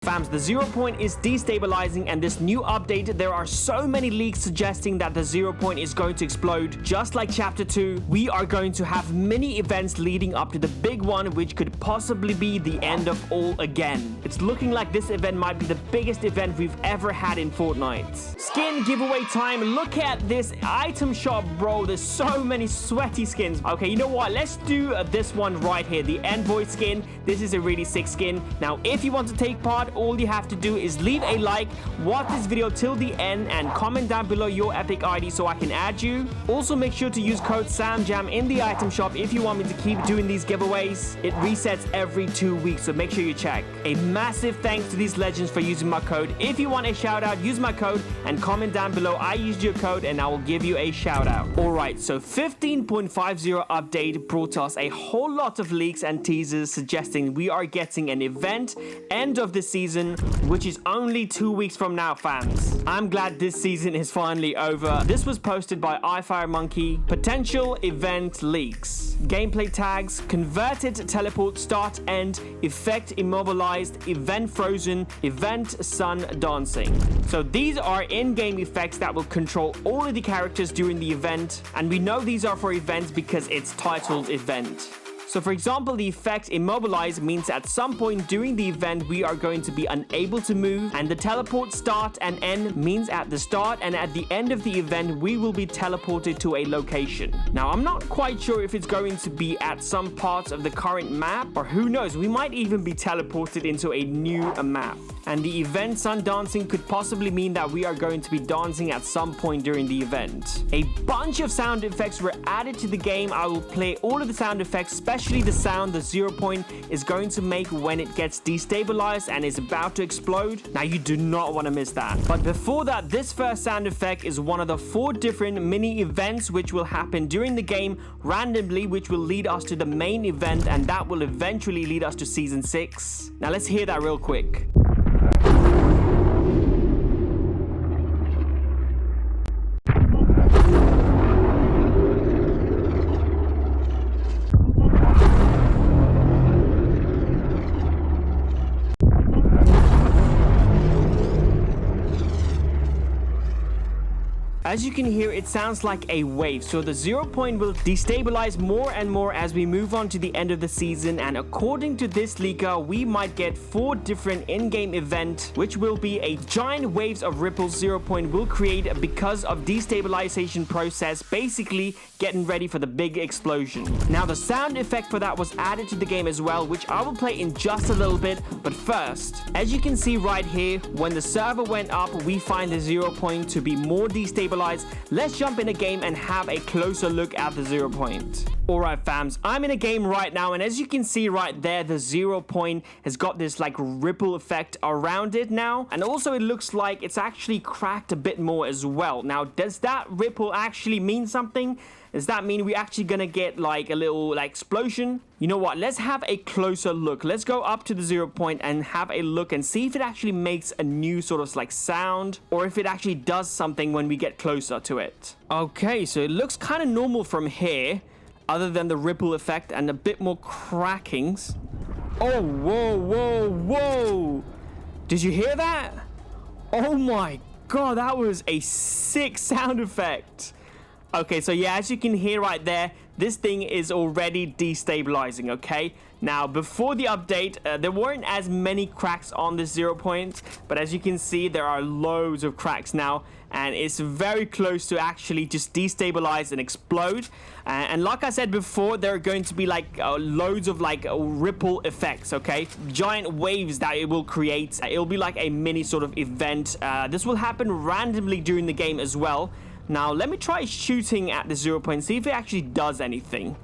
Fams, the 0 point is destabilizing, and this new update, there are so many leaks suggesting that the 0 point is going to explode. Just like Chapter 2, we are going to have mini events leading up to the big one, which could possibly be the end of all again. It's looking like this event might be the biggest event we've ever had in Fortnite. Skin giveaway time. Look at this item shop, bro. There's so many sweaty skins. Okay, you know what? Let's do this one right here, the Envoy skin. This is a really sick skin. Now, if you want to take part, all you have to do is leave a like, watch this video till the end, and comment down below your epic ID so I can add you. Also, make sure to use code SAMJAM in the item shop if you want me to keep doing these giveaways. It resets every 2 weeks, so make sure you check. A massive thanks to these legends for using my code. If you want a shout out, use my code and comment down below I used your code and I will give you a shout out. Alright, so 15.50 update brought us a whole lot of leaks and teasers suggesting we are getting an event end of the season, which is only 2 weeks from now, fans. I'm glad this season is finally over. This was posted by iFireMonkey. Potential event leaks. Gameplay tags: converted teleport start end, effect immobilized, event frozen, event sun dancing. So these are in-game effects that will control all of the characters during the event, and we know these are for events because it's titled event. So for example, the effect immobilize means at some point during the event we are going to be unable to move, and the teleport start and end means at the start and at the end of the event we will be teleported to a location. Now I'm not quite sure if it's going to be at some parts of the current map, or who knows, we might even be teleported into a new map. And the event sun dancing could possibly mean that we are going to be dancing at some point during the event. A bunch of sound effects were added to the game. I will play all of the sound effects, especially the sound the 0 point is going to make when it gets destabilized and is about to explode. Now you do not want to miss that. But before that, this first sound effect is one of the 4 different mini events which will happen during the game randomly, which will lead us to the main event, and that will eventually lead us to season 6. Now let's hear that real quick. As you can hear, it sounds like a wave, so the 0 point will destabilize more and more as we move on to the end of the season, and according to this leaker, we might get 4 different in-game events, which will be a giant waves of ripples 0 point will create because of destabilization process, basically getting ready for the big explosion. Now the sound effect for that was added to the game as well, which I will play in just a little bit, but first, as you can see right here, when the server went up, we find the 0 point to be more destabilized. Let's jump in a game and have a closer look at the 0 point. Alright fams, I'm in a game right now, and as you can see right there, the 0 point has got this like ripple effect around it now, and also it looks like it's actually cracked a bit more as well. Now does that ripple actually mean something? Does that mean we're actually gonna get like a little like explosion? You know what, let's have a closer look. Let's go up to the 0 point and have a look and see if it actually makes a new sort of like sound, or if it actually does something when we get closer to it. Okay, so it looks kind of normal from here, other than the ripple effect and a bit more crackings. Oh, whoa, whoa, whoa. Did you hear that? Oh my god, that was a sick sound effect. Okay, so yeah, as you can hear right there, this thing is already destabilizing, okay? Now, before the update, there weren't as many cracks on this 0 point, but as you can see, there are loads of cracks now, and it's very close to actually just destabilize and explode. And like I said before, there are going to be like loads of like ripple effects, okay? Giant waves that it will create. It'll be like a mini sort of event. This will happen randomly during the game as well. Now, let me try shooting at the 0 point, see if it actually does anything.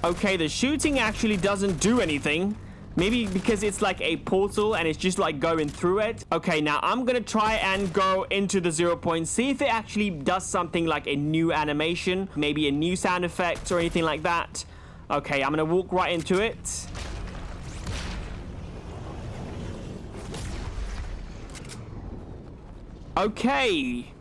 Okay, the shooting actually doesn't do anything. Maybe because it's like a portal and it's just like going through it. Okay, now I'm gonna try and go into the 0 point, see if it actually does something like a new animation, maybe a new sound effect or anything like that. Okay, I'm gonna walk right into it. Okay.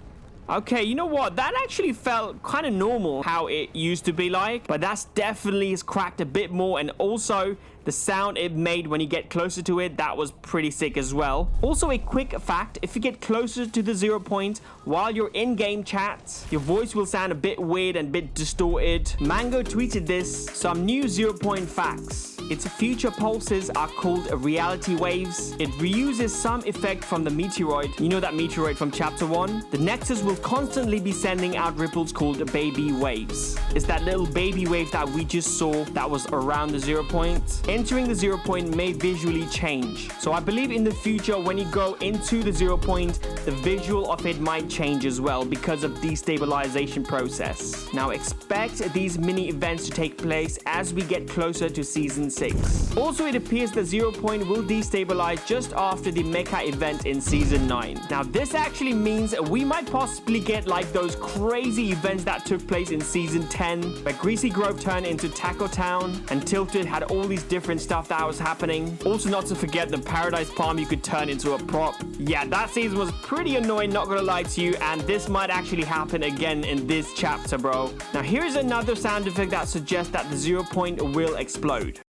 Okay, you know what? That actually felt kind of normal how it used to be like, but that's definitely has cracked a bit more, and also the sound it made when you get closer to it, that was pretty sick as well. Also, a quick fact, if you get closer to the 0 point while you're in-game chat, your voice will sound a bit weird and a bit distorted. Mango tweeted this, some new 0 point facts. Its future pulses are called reality waves. It reuses some effect from the meteoroid. You know that meteoroid from chapter 1? The Nexus will constantly be sending out ripples called baby waves. It's that little baby wave that we just saw that was around the 0 point. Entering the 0 point may visually change. So I believe in the future when you go into the 0 point, the visual of it might change as well because of destabilization process. Now expect these mini events to take place as we get closer to season 6. Also, it appears the 0 point will destabilize just after the mecha event in season 9. Now this actually means we might possibly get like those crazy events that took place in season 10 where Greasy Grove turned into Taco Town and Tilted had all these different stuff that was happening. Also, not to forget the Paradise Palm you could turn into a prop. Yeah, that season was pretty annoying, not gonna lie to you, and this might actually happen again in this chapter, bro. Now here's another sound effect that suggests that the 0 point will explode.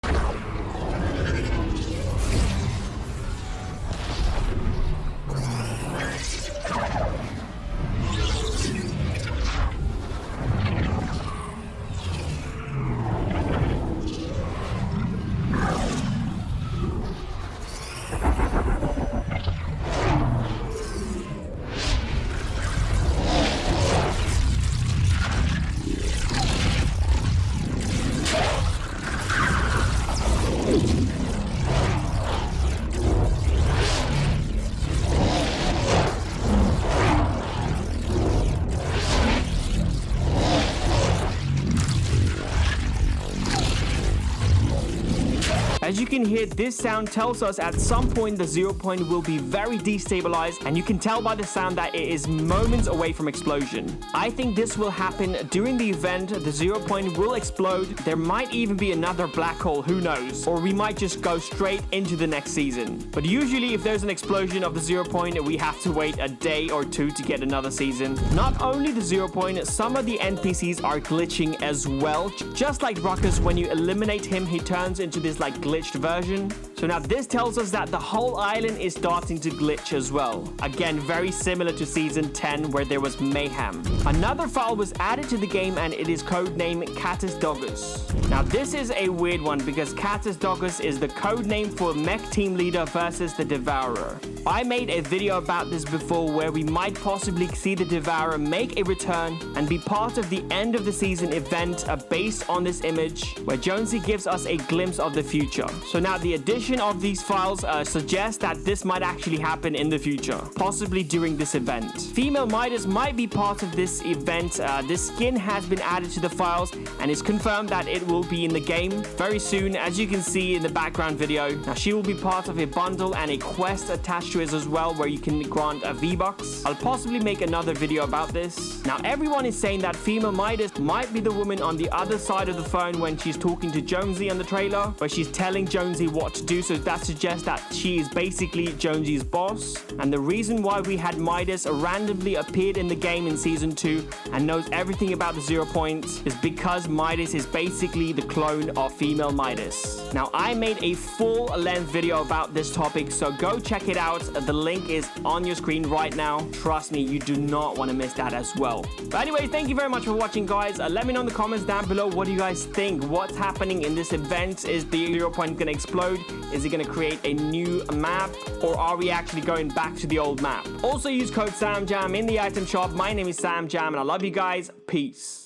As you can hear, this sound tells us at some point the 0 point will be very destabilized, and you can tell by the sound that it is moments away from explosion. I think this will happen during the event. The 0 point will explode. There might even be another black hole, who knows? Or we might just go straight into the next season. But usually if there's an explosion of the 0 point, we have to wait a day or two to get another season. Not only the 0 point, some of the NPCs are glitching as well. Just like Ruckus, when you eliminate him, he turns into this like glitched version. So now this tells us that the whole island is starting to glitch as well. Again, very similar to season 10 where there was mayhem. Another file was added to the game and it is codenamed Catus Doggus. Now this is a weird one because Catus Doggus is the code name for Mech Team Leader versus the Devourer. I made a video about this before where we might possibly see the Devourer make a return and be part of the end of the season event based on this image where Jonesy gives us a glimpse of the future. So now the addition of these files suggests that this might actually happen in the future, possibly during this event. Female Midas might be part of this event. This skin has been added to the files and it's confirmed that it will be in the game very soon, as you can see in the background video. Now she will be part of a bundle and a quest attached to it as well where you can grant a V-Bucks. I'll possibly make another video about this. Now everyone is saying that Female Midas might be the woman on the other side of the phone when she's talking to Jonesy in the trailer, where she's telling Jonesy what to do, so that suggests that she is basically Jonesy's boss. And the reason why we had Midas randomly appeared in the game in season 2 and knows everything about the 0 point is because Midas is basically the clone of Female Midas. Now I made a full-length video about this topic, so go check it out. The link is on your screen right now. Trust me, you do not want to miss that as well. But anyway, thank you very much for watching, guys. Let me know in the comments down below, what do you guys think? What's happening in this event? Is the 0 point gonna explode? Is it gonna create a new map, or are we actually going back to the old map? Also use code SamJam in the item shop. My name is Sam Jam and I love you guys. Peace.